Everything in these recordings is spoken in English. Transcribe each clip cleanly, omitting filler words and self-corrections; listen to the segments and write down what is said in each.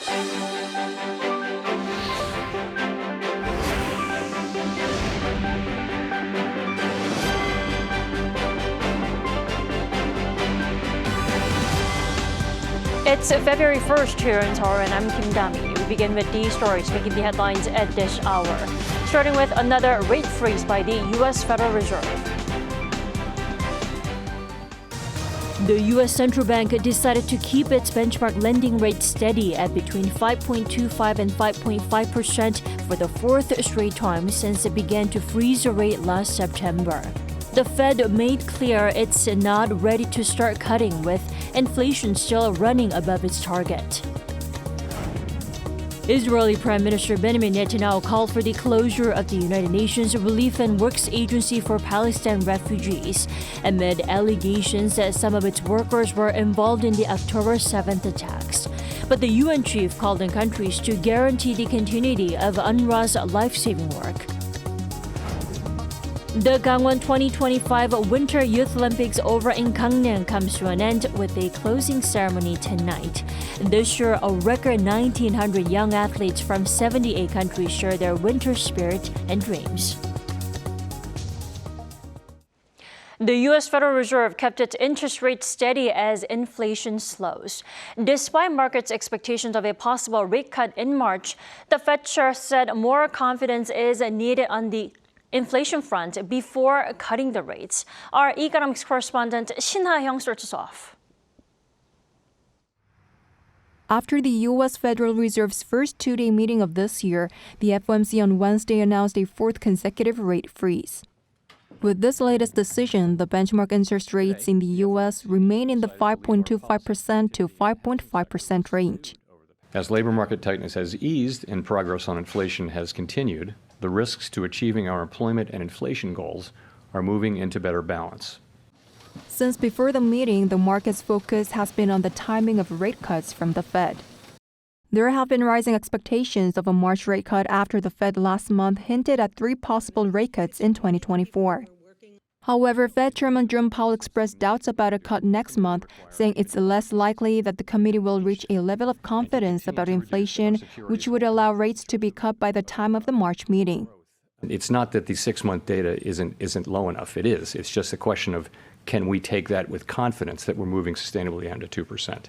It's February 1st here in Seoul, and I'm Kim Dami. We begin with these stories making the headlines at this hour. Starting with another rate freeze by the U.S. Federal Reserve. The U.S. Central Bank decided to keep its benchmark lending rate steady at between 5.25 and 5.5% for the fourth straight time since it began to freeze the rate last September. The Fed made clear it's not ready to start cutting, with inflation still running above its target. Israeli Prime Minister Benjamin Netanyahu called for the closure of the United Nations Relief and Works Agency for Palestine refugees amid allegations that some of its workers were involved in the October 7th attacks. But the UN chief called on countries to guarantee the continuity of UNRWA's life-saving work. The Gangwon 2025 Winter Youth Olympics over in Gangneung comes to an end with a closing ceremony tonight. This year, a record 1,900 young athletes from 78 countries share their winter spirit and dreams. The U.S. Federal Reserve kept its interest rate steady as inflation slows. Despite markets' expectations of a possible rate cut in March, the Fed chair said more confidence is needed on the inflation front before cutting the rates. Our economics correspondent Shin Ha-hyung starts us off. After the U.S. Federal Reserve's first two-day meeting of this year, the FOMC on Wednesday announced a fourth consecutive rate freeze. With this latest decision, the benchmark interest rates in the U.S. remain in the 5.25% to 5.5% range. As labor market tightness has eased and progress on inflation has continued, the risks to achieving our employment and inflation goals are moving into better balance. Since before the meeting, the market's focus has been on the timing of rate cuts from the Fed. There have been rising expectations of a March rate cut after the Fed last month hinted at 3 possible rate cuts in 2024. However, Fed Chairman Jerome Powell expressed doubts about a cut next month, saying it's less likely that the committee will reach a level of confidence about inflation, which would allow rates to be cut by the time of the March meeting. It's not that the 6-month data isn't low enough. It is. It's just a question of, can we take that with confidence that we're moving sustainably under 2%?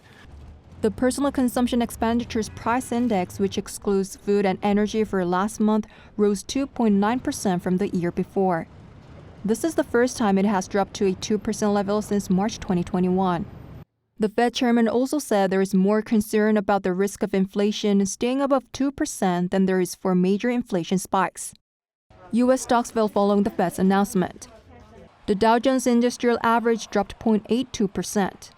The Personal Consumption Expenditures Price Index, which excludes food and energy for last month, rose 2.9% from the year before. This is the first time it has dropped to a 2% level since March 2021. The Fed chairman also said there is more concern about the risk of inflation staying above 2% than there is for major inflation spikes. U.S. stocks fell following the Fed's announcement. The Dow Jones Industrial Average dropped 0.82%.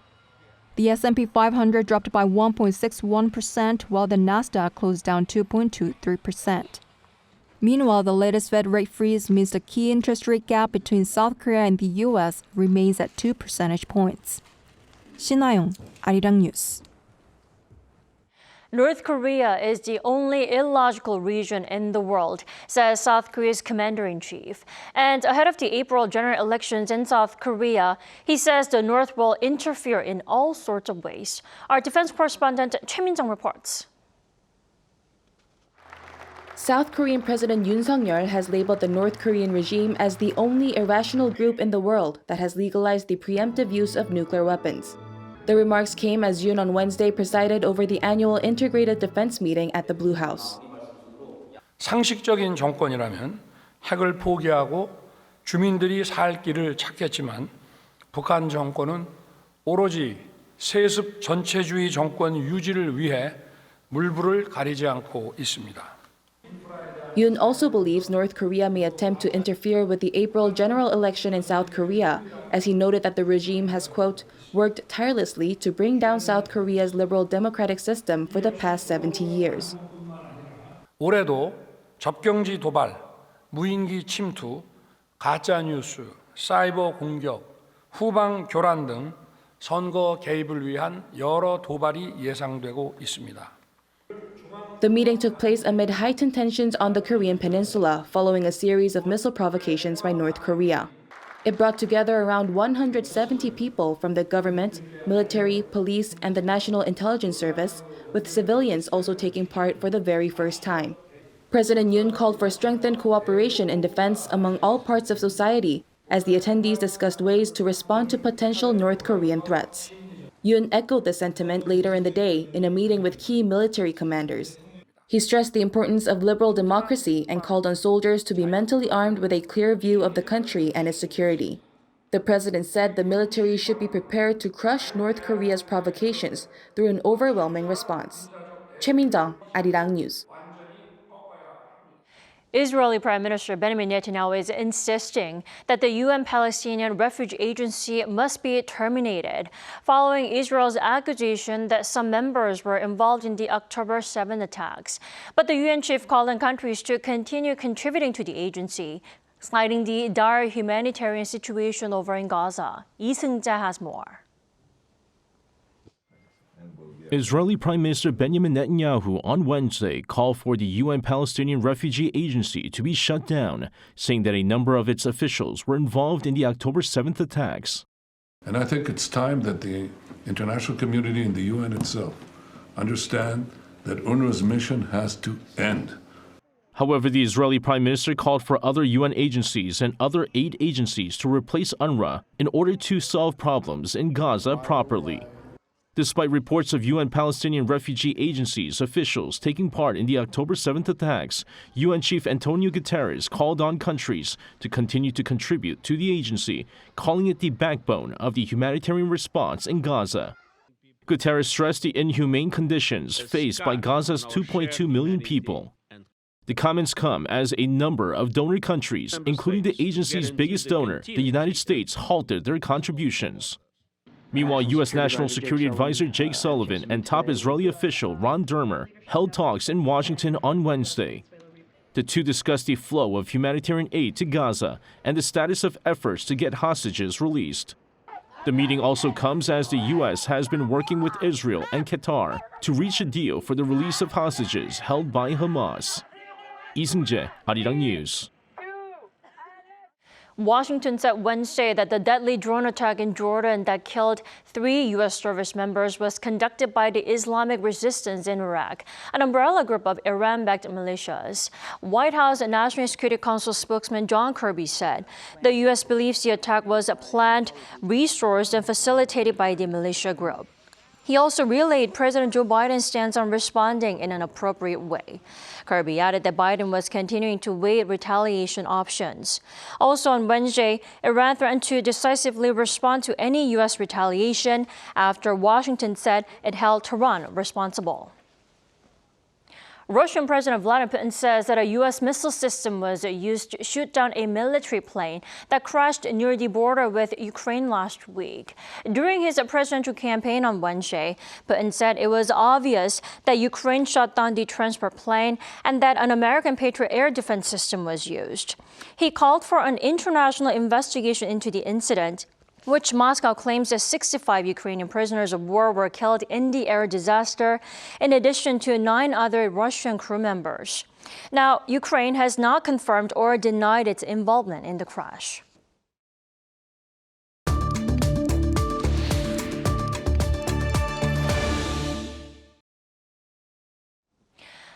The S&P 500 dropped by 1.61%, while the Nasdaq closed down 2.23%. Meanwhile, the latest Fed rate freeze means the key interest rate gap between South Korea and the U.S. remains at 2 percentage points. Shin Ha-hyung, Arirang News. North Korea is the only illogical region in the world, says South Korea's commander-in-chief. And ahead of the April general elections in South Korea, he says the North will interfere in all sorts of ways. Our defense correspondent Choi Min-jung reports. South Korean President Yoon Suk-yeol has labeled the North Korean regime as the only irrational group in the world that has legalized the preemptive use of nuclear weapons. The remarks came as Yoon on Wednesday presided over the annual Integrated Defense meeting at the Blue House. 상식적인 정권이라면 핵을 포기하고 주민들이 살 길을 찾겠지만 북한 정권은 오로지 세습 전체주의 정권 유지를 위해 물불을 가리지 않고 있습니다. Yoon also believes North Korea may attempt to interfere with the April general election in South Korea, as he noted that the regime has, quote, worked tirelessly to bring down South Korea's liberal democratic system for the past 70 years. 올해도 접경지 도발, 무인기 침투, 가짜 뉴스, 사이버 공격, 후방 교란 등 선거 개입을 위한 여러 도발이 예상되고 있습니다. The meeting took place amid heightened tensions on the Korean peninsula following a series of missile provocations by North Korea. It brought together around 170 people from the government, military, police, and the National Intelligence Service, with civilians also taking part for the very first time. President Yoon called for strengthened cooperation in defense among all parts of society as the attendees discussed ways to respond to potential North Korean threats. Yoon echoed the sentiment later in the day in a meeting with key military commanders. He stressed the importance of liberal democracy and called on soldiers to be mentally armed with a clear view of the country and its security. The president said the military should be prepared to crush North Korea's provocations through an overwhelming response. Choi Min-dong, Arirang News. Israeli Prime Minister Benjamin Netanyahu is insisting that the UN Palestinian Refugee Agency must be terminated, following Israel's accusation that some members were involved in the October 7 attacks. But the UN chief called on countries to continue contributing to the agency, citing the dire humanitarian situation over in Gaza. Lee Seung-jae has more. Israeli Prime Minister Benjamin Netanyahu on Wednesday called for the UN Palestinian Refugee Agency to be shut down, saying that a number of its officials were involved in the October 7th attacks. And I think it's time that the international community and the UN itself understand that UNRWA's mission has to end. However, the Israeli Prime Minister called for other UN agencies and other aid agencies to replace UNRWA in order to solve problems in Gaza properly. Despite reports of UN Palestinian Refugee Agency's officials taking part in the October 7th attacks, UN Chief Antonio Guterres called on countries to continue to contribute to the agency, calling it the backbone of the humanitarian response in Gaza. Guterres stressed the inhumane conditions faced by Gaza's 2.2 million people. The comments come as a number of donor countries, including the agency's biggest donor, the United States, halted their contributions. Meanwhile, U.S. National Security Advisor Jake Sullivan and top Israeli official Ron Dermer held talks in Washington on Wednesday. The two discussed the flow of humanitarian aid to Gaza and the status of efforts to get hostages released. The meeting also comes as the U.S. has been working with Israel and Qatar to reach a deal for the release of hostages held by Hamas. Lee Seung-jae, Arirang News. Washington said Wednesday that the deadly drone attack in Jordan that killed 3 U.S. service members was conducted by the Islamic Resistance in Iraq, an umbrella group of Iran-backed militias. White House National Security Council spokesman John Kirby said the U.S. believes the attack was planned, resourced, and facilitated by the militia group. He also relayed President Joe Biden's stance on responding in an appropriate way. Kirby added that Biden was continuing to weigh retaliation options. Also on Wednesday, Iran threatened to decisively respond to any U.S. retaliation after Washington said it held Tehran responsible. Russian President Vladimir Putin says that a U.S. missile system was used to shoot down a military plane that crashed near the border with Ukraine last week. During his presidential campaign on Wednesday, Putin said it was obvious that Ukraine shot down the transport plane and that an American Patriot air defense system was used. He called for an international investigation into the incident, which Moscow claims that 65 Ukrainian prisoners of war were killed in the air disaster, in addition to 9 other Russian crew members. Now, Ukraine has not confirmed or denied its involvement in the crash.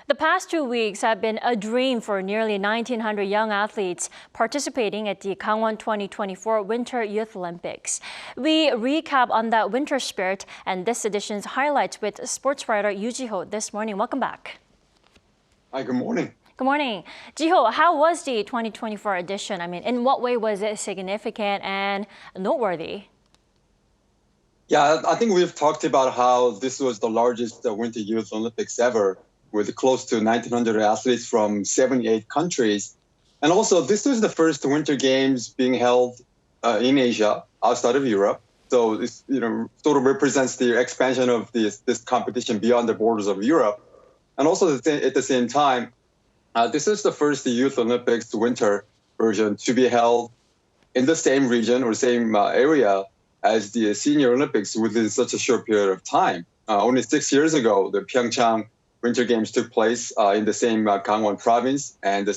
The past 2 weeks have been a dream for nearly 1,900 young athletes participating at the Gangwon 2024 Winter Youth Olympics. We recap on that winter spirit and this edition's highlights with sports writer Yoo Ji-ho this morning. Welcome back. Hi, good morning. Good morning. Ji-ho, how was the 2024 edition? I mean, in what way was it significant and noteworthy? Yeah, I think we've talked about how this was the largest Winter Youth Olympics ever, with close to 1,900 athletes from 78 countries. And also, this was the first Winter Games being held in Asia, outside of Europe. So this, sort of represents the expansion of this competition beyond the borders of Europe. And also at the same time, this is the first Youth Olympics winter version to be held in the same region or same area as the Senior Olympics within such a short period of time. Only 6 years ago, the Pyeongchang Winter Games took place in the same Gangwon province, and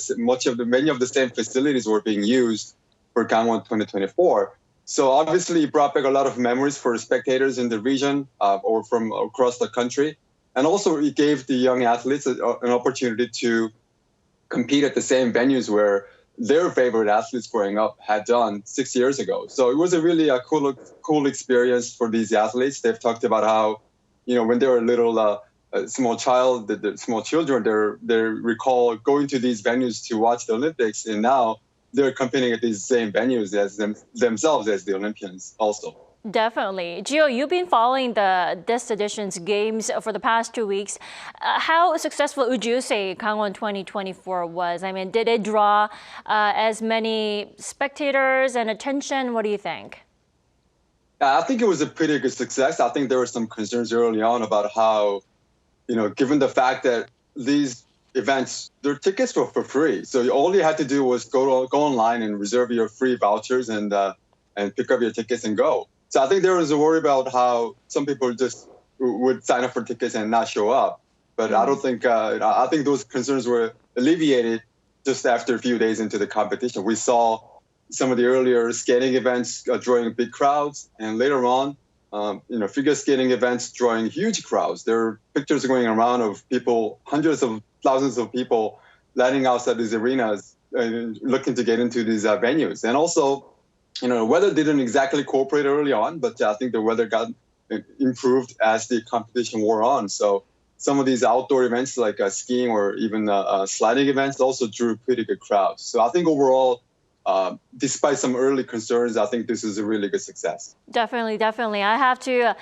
many of the same facilities were being used for Gangwon 2024. So obviously it brought back a lot of memories for spectators in the region or from across the country. And also it gave the young athletes an opportunity to compete at the same venues where their favorite athletes growing up had done 6 years ago. So it was a really cool experience for these athletes. They've talked about how, when they were a little small child, the small children, they recall going to these venues to watch the Olympics, and now they're competing at these same venues as themselves as the Olympians also. Definitely. Gio, you've been following this edition's games for the past 2 weeks. How successful would you say Gangwon 2024 was? I mean, did it draw as many spectators and attention? What do you think? I think it was a pretty good success. I think there were some concerns early on about how, given the fact that these events, their tickets were for free. So all you had to do was go online and reserve your free vouchers and pick up your tickets and go. So I think there was a worry about how some people just would sign up for tickets and not show up. But I don't think, I think those concerns were alleviated just after a few days into the competition. We saw some of the earlier skating events drawing big crowds, and later on, figure skating events drawing huge crowds. There are pictures going around of people, hundreds of thousands of people lining outside these arenas and looking to get into these venues. And also, the weather didn't exactly cooperate early on, but I think the weather got improved as the competition wore on. So some of these outdoor events like skiing or even sliding events also drew pretty good crowds. So I think overall, despite some early concerns, I think this is a really good success. Definitely. I have to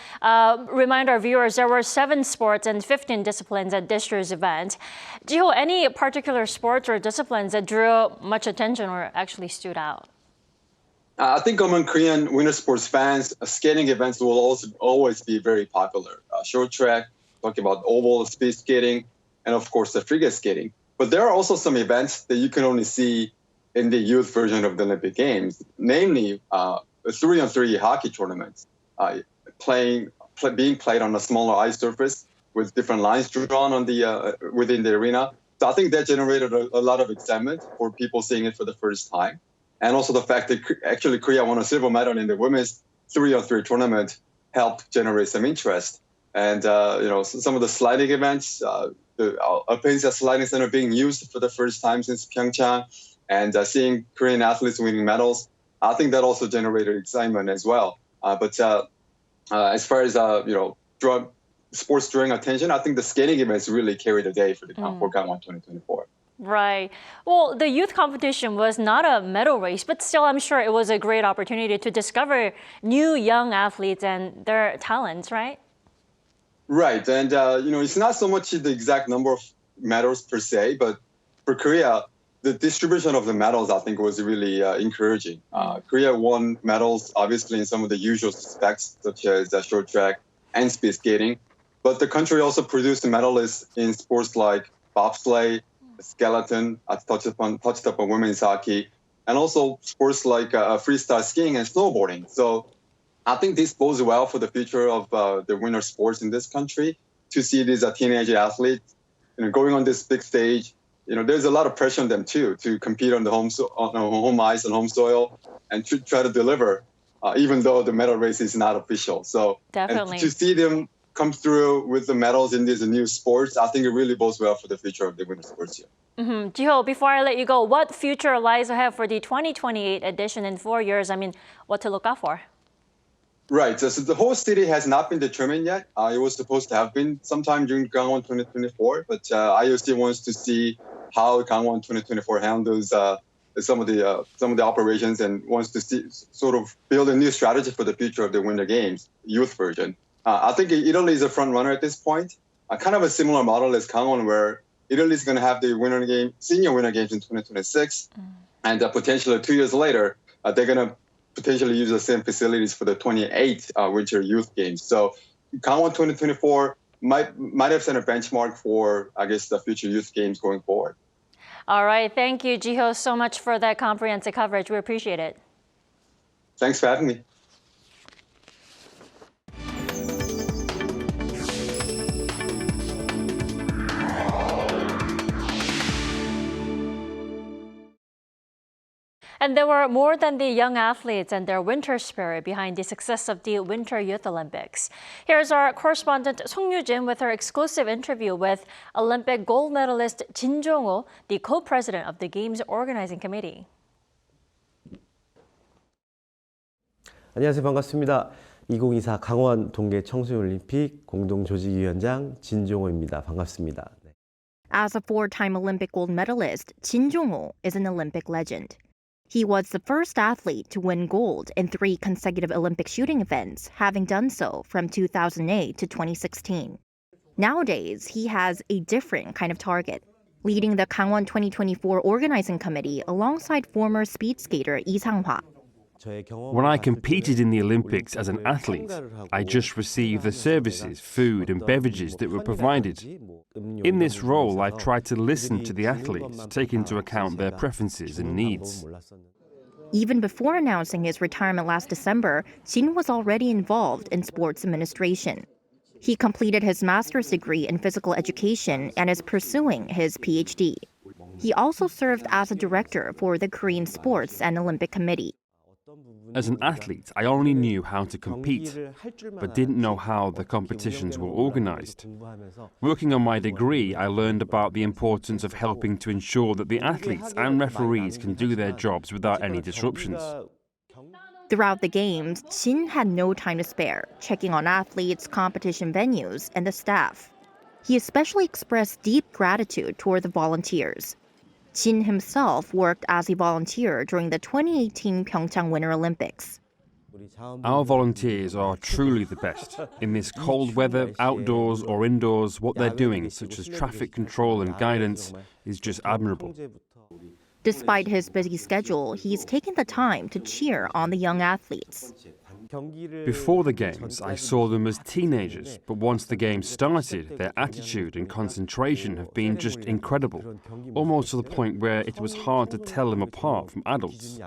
remind our viewers there were 7 sports and 15 disciplines at this year's event. Jiho, any particular sports or disciplines that drew much attention or actually stood out? I think among Korean winter sports fans, skating events will also always be very popular. Short track, talking about oval speed skating, and of course the figure skating. But there are also some events that you can only see in the youth version of the Olympic Games, namely a 3-on-3 hockey tournament, being played on a smaller ice surface with different lines drawn on the within the arena. So I think that generated a lot of excitement for people seeing it for the first time. And also the fact that actually Korea won a silver medal in the women's 3-on-3 tournament helped generate some interest. And, some of the sliding events, the Alpensia Sliding Center being used for the first time since Pyeongchang, and seeing Korean athletes winning medals, I think that also generated excitement as well. But as far as, sports drawing attention, I think the skating events really carried the day for Gangwon 2024. Right. Well, the youth competition was not a medal race, but still, I'm sure it was a great opportunity to discover new young athletes and their talents, right? Right. And, it's not so much the exact number of medals per se, but for Korea, the distribution of the medals, I think, was really encouraging. Korea won medals, obviously, in some of the usual suspects, such as short track and speed skating. But the country also produced medalists in sports like bobsleigh, skeleton, I touched upon women's hockey, and also sports like freestyle skiing and snowboarding. So I think this bodes well for the future of the winter sports in this country, to see these teenage athletes going on this big stage. There's a lot of pressure on them too, to compete on the home ice and home soil and to try to deliver, even though the medal race is not official. So definitely, and to see them come through with the medals in these new sports, I think it really bodes well for the future of the winter sports here. Jiho, before I let you go, what future lies ahead for the 2028 edition in 4 years? I mean, what to look out for? Right. So the whole city has not been determined yet. It was supposed to have been sometime during Gangwon 2024, but IOC wants to see how Gangwon 2024 handles some of the operations, and wants to sort of build a new strategy for the future of the Winter Games youth version. I think Italy is a front runner at this point. Kind of a similar model as Gangwon, where Italy is going to have the senior Winter Games in 2026, and potentially 2 years later, they're going to potentially use the same facilities for the 28 Winter Youth Games. So Gangwon 2024 might have set a benchmark for, I guess, the future youth games going forward. All right. Thank you, Jiho, so much for that comprehensive coverage. We appreciate it. Thanks for having me. And there were more than the young athletes and their winter spirit behind the success of the Winter Youth Olympics. Here's our correspondent Song Yoo-jin with her exclusive interview with Olympic gold medalist Jin Jong-oh, the co-president of the Games Organizing Committee. 안녕하세요. 반갑습니다. 2024 강원 동계 청소년올림픽 공동조직위원장 진종호입니다. 반갑습니다. As a four-time Olympic gold medalist, Jin Jong-oh is an Olympic legend. He was the first athlete to win gold in 3 consecutive Olympic shooting events, having done so from 2008 to 2016. Nowadays, he has a different kind of target, leading the Gangwon 2024 organizing committee alongside former speed skater Lee Sang-hwa. When I competed in the Olympics as an athlete, I just received the services, food and beverages that were provided. In this role, I tried to listen to the athletes, take into account their preferences and needs. Even before announcing his retirement last December, Jin was already involved in sports administration. He completed his master's degree in physical education and is pursuing his PhD. He also served as a director for the Korean Sports and Olympic Committee. As an athlete, I only knew how to compete, but didn't know how the competitions were organized. Working on my degree, I learned about the importance of helping to ensure that the athletes and referees can do their jobs without any disruptions. Throughout the games, Jin had no time to spare, checking on athletes, competition venues, and the staff. He especially expressed deep gratitude toward the volunteers. Jin himself worked as a volunteer during the 2018 Pyeongchang Winter Olympics. Our volunteers are truly the best. In this cold weather, outdoors or indoors, what they're doing, such as traffic control and guidance, is just admirable. Despite his busy schedule, he's taken the time to cheer on the young athletes. Before the games, I saw them as teenagers, but once the games started, their attitude and concentration have been just incredible, almost to the point where it was hard to tell them apart from adults.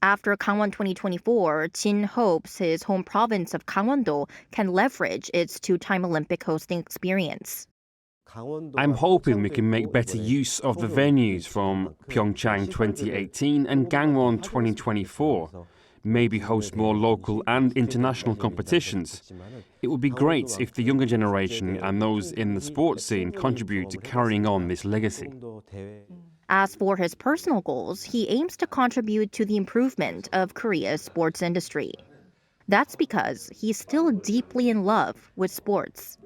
After Gangwon 2024, Jin hopes his home province of Gangwon-do can leverage its 2-time Olympic hosting experience. I'm hoping we can make better use of the venues from Pyeongchang 2018 and Gangwon 2024. Maybe host more local and international competitions. It would be great if the younger generation and those in the sports scene contribute to carrying on this legacy. As for his personal goals, he aims to contribute to the improvement of Korea's sports industry. That's because he's still deeply in love with sports.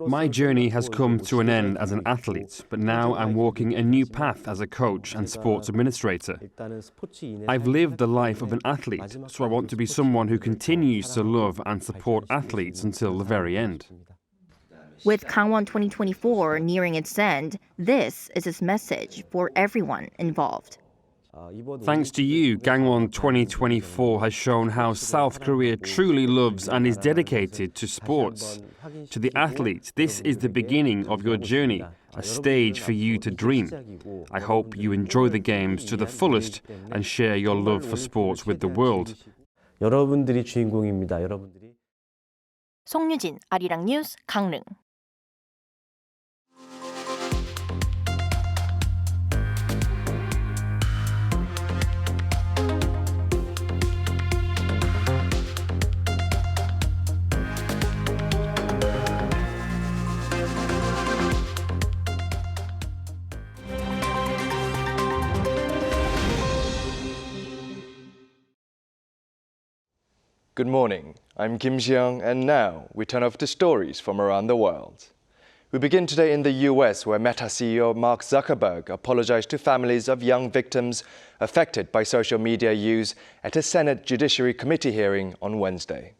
My journey has come to an end as an athlete, but now I'm walking a new path as a coach and sports administrator. I've lived the life of an athlete, so I want to be someone who continues to love and support athletes until the very end. With Gangwon 2024 nearing its end, this is his message for everyone involved. Thanks to you, Gangwon 2024 has shown how South Korea truly loves and is dedicated to sports. To the athletes, this is the beginning of your journey, a stage for you to dream. I hope you enjoy the games to the fullest and share your love for sports with the world. 여러분들이 주인공입니다. 여러분들이. 송유진, 아리랑 뉴스, 강릉. Good morning, I'm Kim Jiyoung, and now we turn over to stories from around the world. We begin today in the US, where Meta CEO Mark Zuckerberg apologized to families of young victims affected by social media use at a Senate Judiciary Committee hearing on Wednesday.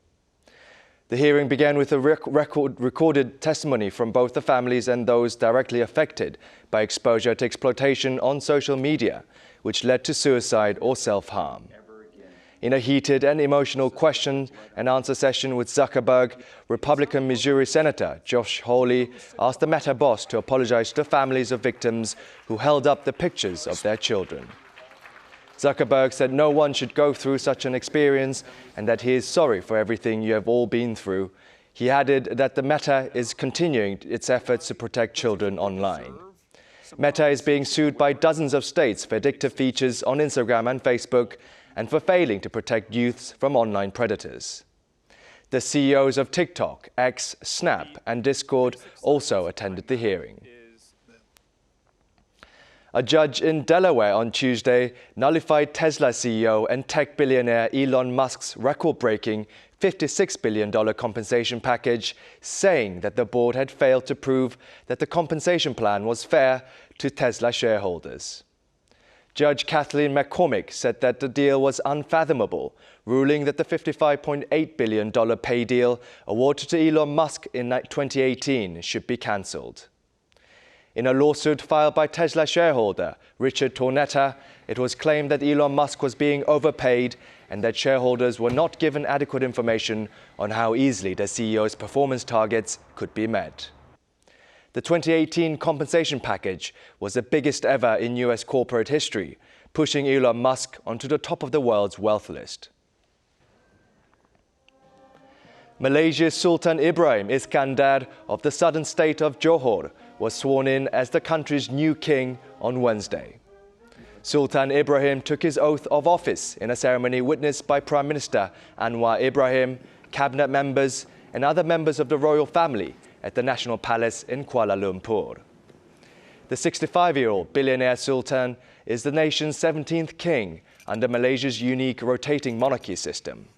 The hearing began with a recorded testimony from both the families and those directly affected by exposure to exploitation on social media, which led to suicide or self-harm. In a heated and emotional question and answer session with Zuckerberg, Republican Missouri Senator Josh Hawley asked the Meta boss to apologize to families of victims who held up the pictures of their children. Zuckerberg said no one should go through such an experience and that he is sorry for everything you have all been through. He added that the Meta is continuing its efforts to protect children online. Meta is being sued by dozens of states for addictive features on Instagram and Facebook and for failing to protect youths from online predators. The CEOs of TikTok, X, Snap, and Discord also attended the hearing. A judge in Delaware on Tuesday nullified Tesla CEO and tech billionaire Elon Musk's record-breaking $56 billion compensation package, saying that the board had failed to prove that the compensation plan was fair to Tesla shareholders. Judge Kathleen McCormick said that the deal was unfathomable, ruling that the $55.8 billion pay deal awarded to Elon Musk in 2018 should be cancelled. In a lawsuit filed by Tesla shareholder Richard Tornetta, it was claimed that Elon Musk was being overpaid and that shareholders were not given adequate information on how easily the CEO's performance targets could be met. The 2018 compensation package was the biggest ever in US corporate history, pushing Elon Musk onto the top of the world's wealth list. Malaysia's Sultan Ibrahim Iskandar of the southern state of Johor was sworn in as the country's new king on Wednesday. Sultan Ibrahim took his oath of office in a ceremony witnessed by Prime Minister Anwar Ibrahim, cabinet members, and other members of the royal family at the National Palace in Kuala Lumpur. The 65-year-old billionaire Sultan is the nation's 17th king under Malaysia's unique rotating monarchy system.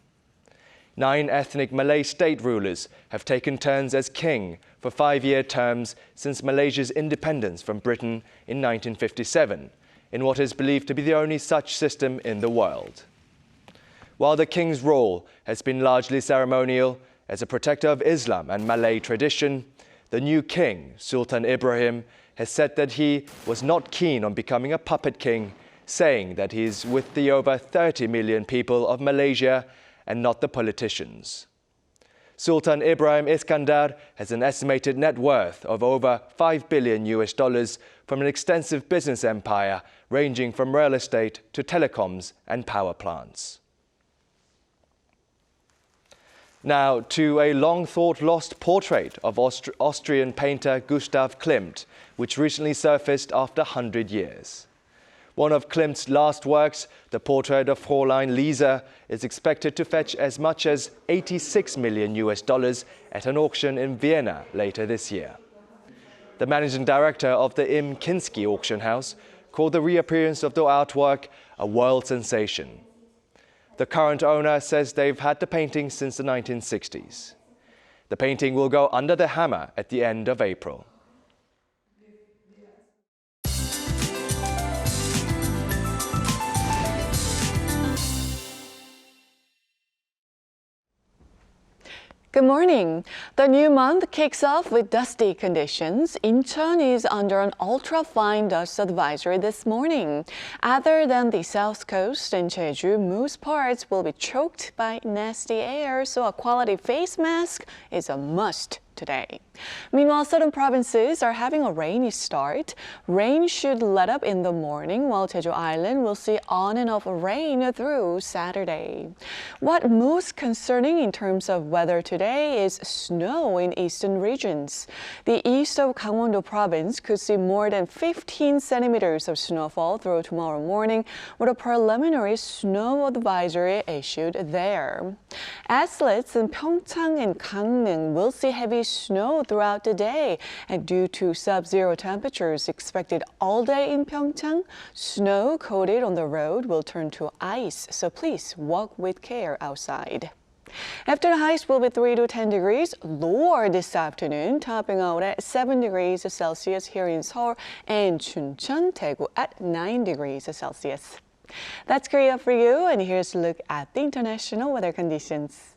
9 ethnic Malay state rulers have taken turns as king for 5-year terms since Malaysia's independence from Britain in 1957, in what is believed to be the only such system in the world. While the king's role has been largely ceremonial, as a protector of Islam and Malay tradition, the new king, Sultan Ibrahim, has said that he was not keen on becoming a puppet king, saying that he is with the over 30 million people of Malaysia and not the politicians. Sultan Ibrahim Iskandar has an estimated net worth of over $5 billion from an extensive business empire ranging from real estate to telecoms and power plants. Now to a long-thought-lost portrait of Austrian painter Gustav Klimt, which recently surfaced after 100 years. One of Klimt's last works, the portrait of Fräulein Lisa, is expected to fetch as much as $86 million at an auction in Vienna later this year. The managing director of the Im Kinski auction house called the reappearance of the artwork a world sensation. The current owner says they've had the painting since the 1960s. The painting will go under the hammer at the end of April. Good morning. The new month kicks off with dusty conditions. Incheon is under an ultra-fine dust advisory this morning. Other than the south coast and Jeju, most parts will be choked by nasty air, so a quality face mask is a must today. Meanwhile, southern provinces are having a rainy start. Rain should let up in the morning, while Jeju Island will see on and off rain through Saturday. What most concerning in terms of weather today is snow in eastern regions. The east of Gangwon province could see more than 15 centimeters of snowfall through tomorrow morning, with a preliminary snow advisory issued there. Athletes in Pyeongchang and Gangneung will see heavy snow throughout the day, and due to sub-zero temperatures expected all day in Pyeongchang, snow coated on the road will turn to ice, so please walk with care outside. After the highs will be 3 to 10 degrees lower this afternoon, topping out at 7 degrees Celsius here in Seoul and Chuncheon, Daegu at 9 degrees Celsius. That's Korea for you, and here's a look at the international weather conditions.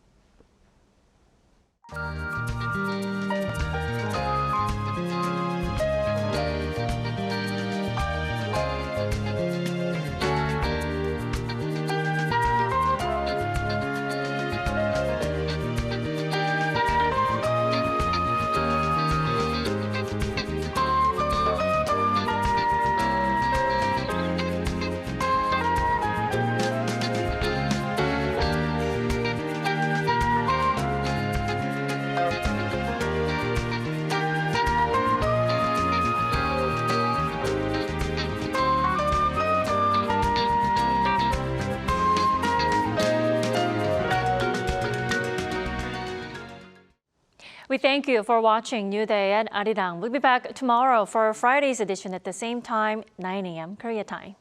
We thank you for watching New Day at Arirang. We'll be back tomorrow for Friday's edition at the same time, 9 a.m. Korea time.